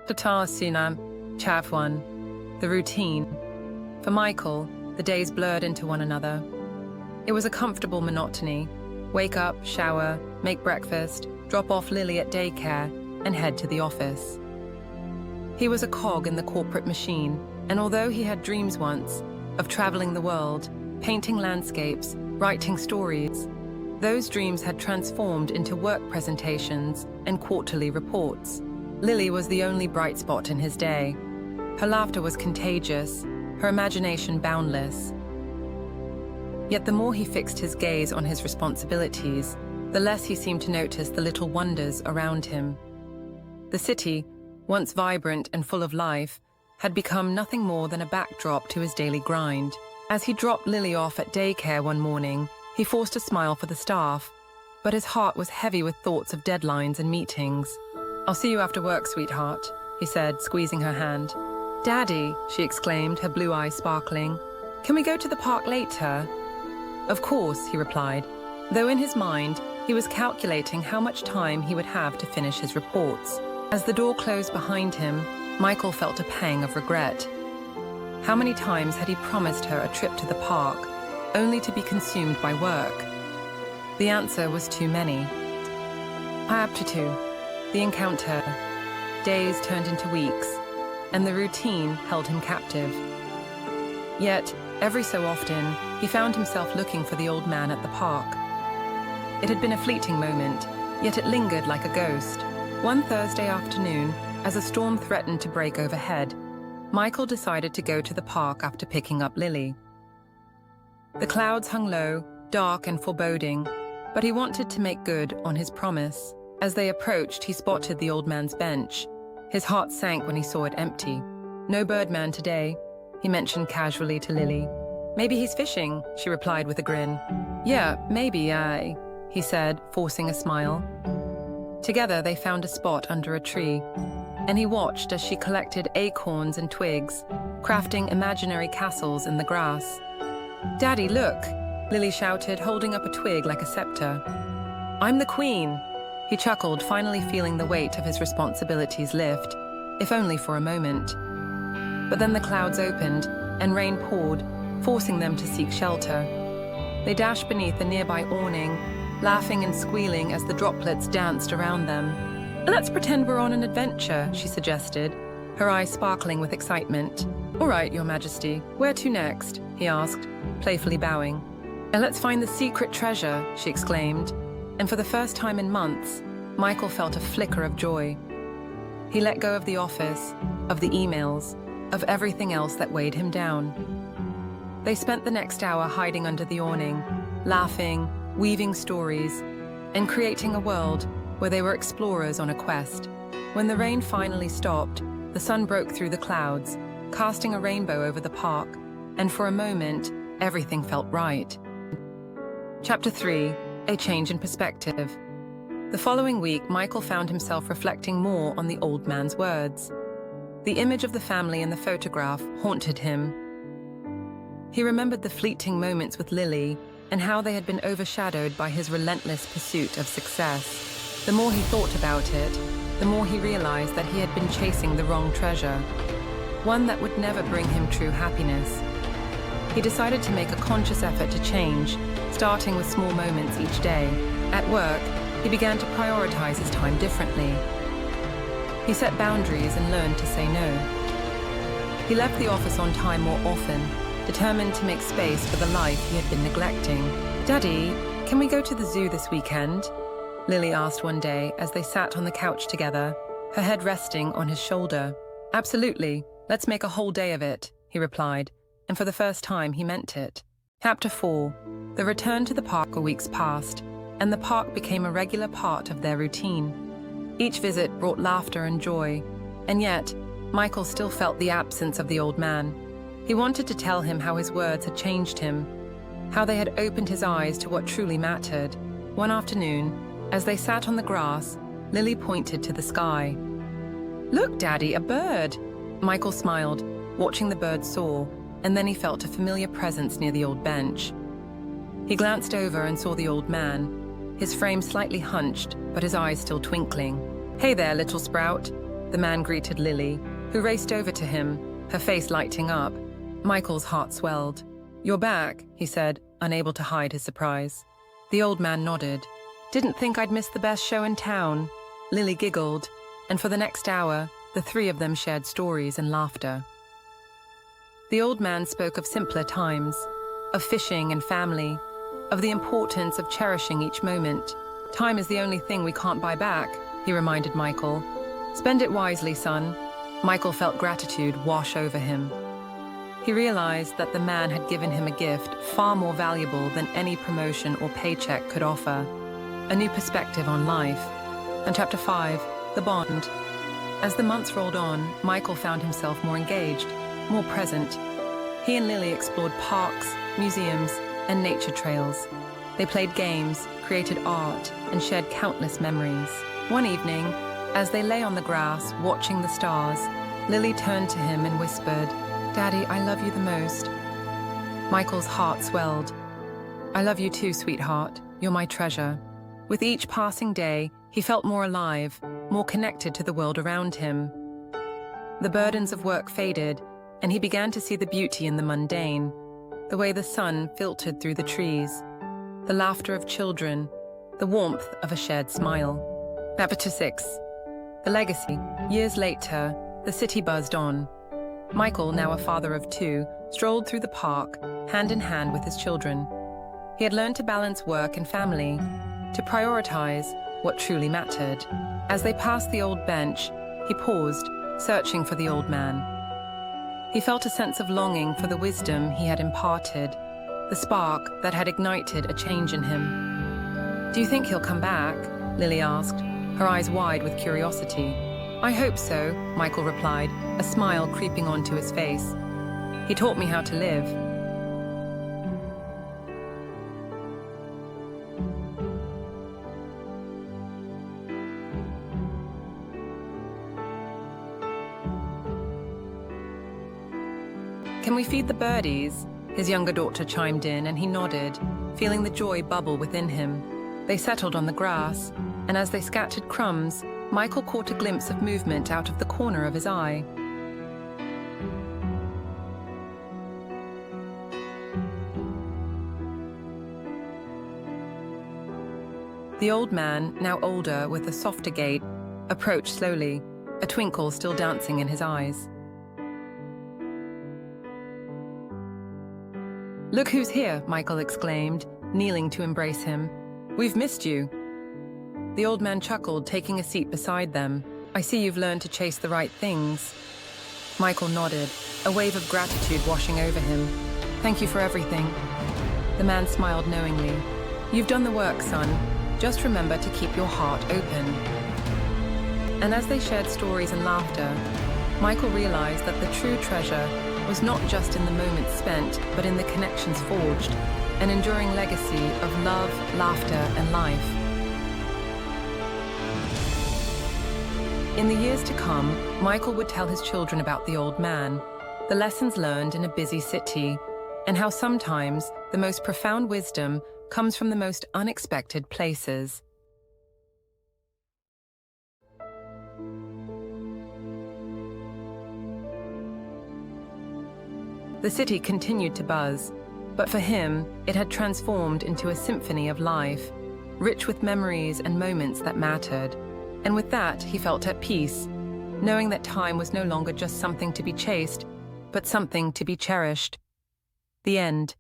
Tatar Sinam, Chav 1. The routine. For Michael, the days blurred into one another. It was a comfortable monotony. Wake up, shower, make breakfast, drop off Lily at daycare, and head to the office. He was a cog in the corporate machine, and although he had dreams once of traveling the world, painting landscapes, writing stories, those dreams had transformed into work presentations and quarterly reports. Lily was the only bright spot in his day. Her laughter was contagious, her imagination boundless. Yet the more he fixed his gaze on his responsibilities, the less he seemed to notice the little wonders around him. The city, once vibrant and full of life, had become nothing more than a backdrop to his daily grind. As he dropped Lily off at daycare one morning, he forced a smile for the staff, but his heart was heavy with thoughts of deadlines and meetings. "I'll see you after work, sweetheart," he said, squeezing her hand. "Daddy," she exclaimed, her blue eyes sparkling. "Can we go to the park later?" "Of course," he replied, though in his mind, he was calculating how much time he would have to finish his reports. As the door closed behind him, Michael felt a pang of regret. How many times had he promised her a trip to the park, only to be consumed by work? The answer was too many. Chapter 2. The encounter. Days turned into weeks, and the routine held him captive. Yet, every so often, he found himself looking for the old man at the park. It had been a fleeting moment, yet it lingered like a ghost. One Thursday afternoon, as a storm threatened to break overhead, Michael decided to go to the park after picking up Lily. The clouds hung low, dark and foreboding, but he wanted to make good on his promise. As they approached, he spotted the old man's bench. His heart sank when he saw it empty. "No Birdman today," he mentioned casually to Lily. "Maybe he's fishing," she replied with a grin. "Yeah, maybe, he said, forcing a smile. Together they found a spot under a tree, and he watched as she collected acorns and twigs, crafting imaginary castles in the grass. "Daddy, look!" Lily shouted, holding up a twig like a scepter. "I'm the queen!" He chuckled, finally feeling the weight of his responsibilities lift, if only for a moment. But then the clouds opened, and rain poured, forcing them to seek shelter. They dashed beneath a nearby awning, laughing and squealing as the droplets danced around them. "Let's pretend we're on an adventure," she suggested, her eyes sparkling with excitement. "All right, Your Majesty. Where to next?" he asked, playfully bowing. "And let's find the secret treasure," she exclaimed. And for the first time in months, Michael felt a flicker of joy. He let go of the office, of the emails, of everything else that weighed him down. They spent the next hour hiding under the awning, laughing, weaving stories, and creating a world where they were explorers on a quest. When the rain finally stopped, the sun broke through the clouds, casting a rainbow over the park, and for a moment, everything felt right. Chapter 3. A change in perspective. The following week, Michael found himself reflecting more on the old man's words. The image of the family in the photograph haunted him. He remembered the fleeting moments with Lily and how they had been overshadowed by his relentless pursuit of success. The more he thought about it, the more he realized that he had been chasing the wrong treasure, one that would never bring him true happiness. He decided to make a conscious effort to change, starting with small moments each day. At work, he began to prioritize his time differently. He set boundaries and learned to say no. He left the office on time more often, determined to make space for the life he had been neglecting. "Daddy, can we go to the zoo this weekend?" Lily asked one day as they sat on the couch together, her head resting on his shoulder. "Absolutely. Let's make a whole day of it," he replied, and for the first time he meant it. Chapter 4. The return to the park. Weeks passed, and the park became a regular part of their routine. Each visit brought laughter and joy, and yet, Michael still felt the absence of the old man. He wanted to tell him how his words had changed him, how they had opened his eyes to what truly mattered. One afternoon, as they sat on the grass, Lily pointed to the sky. "Look, Daddy, a bird!" Michael smiled, watching the bird soar, and then he felt a familiar presence near the old bench. He glanced over and saw the old man, his frame slightly hunched, but his eyes still twinkling. "Hey there, little sprout." the man greeted Lily, who raced over to him, her face lighting up. Michael's heart swelled. "You're back," he said, unable to hide his surprise. The old man nodded. "Didn't think I'd miss the best show in town." Lily giggled, and for the next hour, the three of them shared stories and laughter. The old man spoke of simpler times, of fishing and family, of the importance of cherishing each moment. "Time is the only thing we can't buy back," he reminded Michael. "Spend it wisely, son." Michael felt gratitude wash over him. He realized that the man had given him a gift far more valuable than any promotion or paycheck could offer, a new perspective on life. And Chapter 5, The Bond. As the months rolled on, Michael found himself more engaged, more present. He and Lily explored parks, museums, and nature trails. They played games, created art, and shared countless memories. One evening, as they lay on the grass watching the stars, Lily turned to him and whispered, "Daddy, I love you the most." Michael's heart swelled. "I love you too, sweetheart. You're my treasure." With each passing day, he felt more alive, more connected to the world around him. The burdens of work faded, and he began to see the beauty in the mundane, the way the sun filtered through the trees, the laughter of children, the warmth of a shared smile. Chapter 6. The Legacy. Years later, the city buzzed on. Michael, now a father of two, strolled through the park, hand in hand with his children. He had learned to balance work and family, to prioritize what truly mattered. As they passed the old bench, he paused, searching for the old man. He felt a sense of longing for the wisdom he had imparted, the spark that had ignited a change in him. "Do you think he'll come back?" Lily asked, her eyes wide with curiosity. "I hope so," Michael replied, a smile creeping onto his face. "He taught me how to live." "Can we feed the birdies?" His younger daughter chimed in, and he nodded, feeling the joy bubble within him. They settled on the grass, and as they scattered crumbs, Michael caught a glimpse of movement out of the corner of his eye. The old man, now older with a softer gait, approached slowly, a twinkle still dancing in his eyes. "Look who's here," Michael exclaimed, kneeling to embrace him. "We've missed you." The old man chuckled, taking a seat beside them. "I see you've learned to chase the right things." Michael nodded, a wave of gratitude washing over him. "Thank you for everything." The man smiled knowingly. "You've done the work, son. Just remember to keep your heart open." And as they shared stories and laughter, Michael realized that the true treasure was not just in the moments spent, but in the connections forged, an enduring legacy of love, laughter, and life. In the years to come, Michael would tell his children about the old man, the lessons learned in a busy city, and how sometimes the most profound wisdom comes from the most unexpected places. The city continued to buzz, but for him, it had transformed into a symphony of life, rich with memories and moments that mattered. And with that, he felt at peace, knowing that time was no longer just something to be chased, but something to be cherished. The end.